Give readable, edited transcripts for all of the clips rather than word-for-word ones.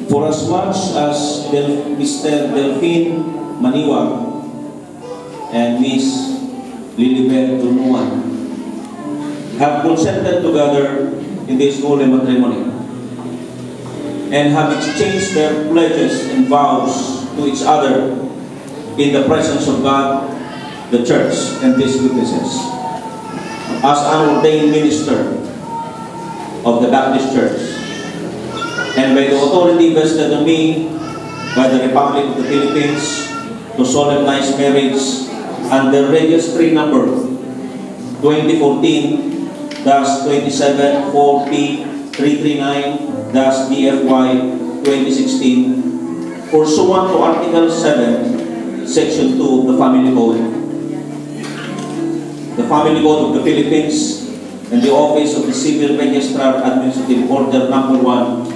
For as much as Mr. Delphine Maniwag and Miss Lilibet Tunuan have consented together in this holy matrimony and have exchanged their pledges and vows to each other in the presence of God, the church, and these witnesses. As an ordained minister of the Baptist Church, and by the authority vested on me by the Republic of the Philippines to solemnize marriage under Registry Number 2014-27-4P339-DFY 2016, pursuant to Article 7, Section 2 of the Family Code. The Family Code of the Philippines and the Office of the Civil Registrar Administrative Order Number 1,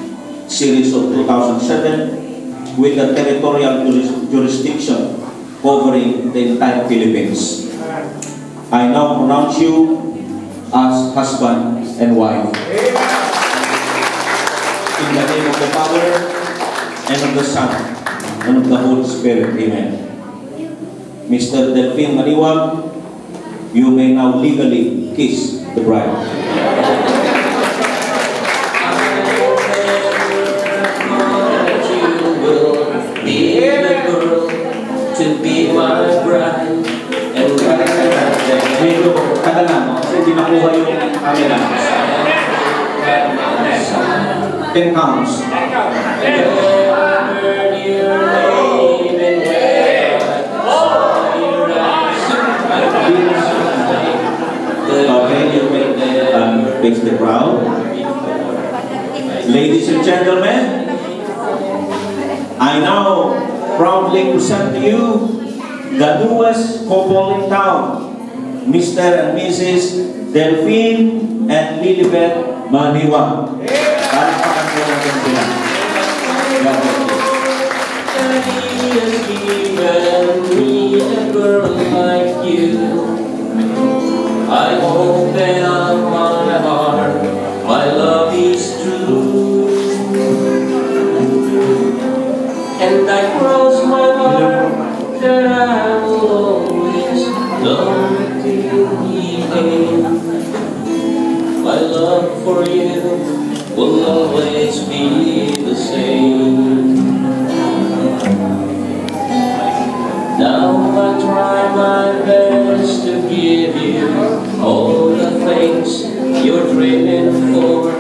Series of 2007, with the territorial jurisdiction covering the entire Philippines. I now pronounce you as husband and wife. In the name of the Father, and of the Son, and of the Holy Spirit. Amen. Mr. Delphine Maniwag, you may now legally kiss the bride. To be my bride and medyo kada lang, kasi hindi nakuha yung camera. 10 counts. Okay, you may face the crowd. Ladies and gentlemen, I now proudly present to you the newest couple in town, Mr. and Mrs. Delphine and Lilibet Maniwag. Palakpakan po natin sila. He has given me a girl like you. I open up my heart, my love is true. And I cross my heart that I will always love till the end. My love for you will always be the same. Now I try my best to give you all the things you're dreaming for,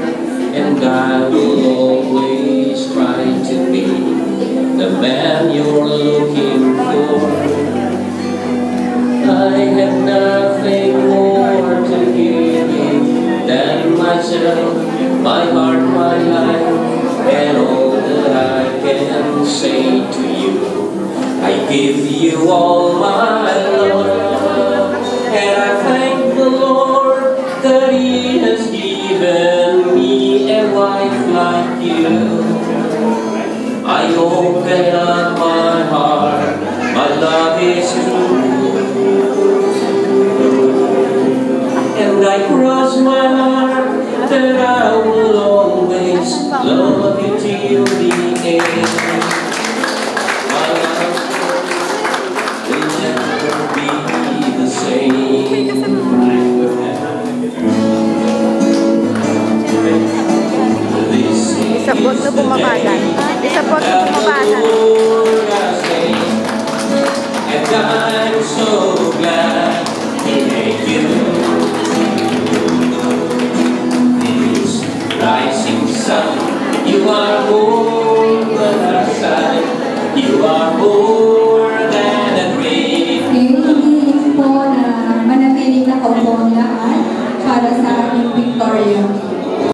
and I will always try to be the man you're looking for. I have nothing more to give you than myself, my heart, my life, and all that I can say to you. I give you all my love, and I thank the Lord that He has given me a wife like you. I open up my heart, my love is true, and I cross my heart that I will always love you till the end. My love will never be the same. Isabot na bumabagan. Isabot na bumabagan. And I'm so glad He made you. This rising sun, you are more than a sign. You are more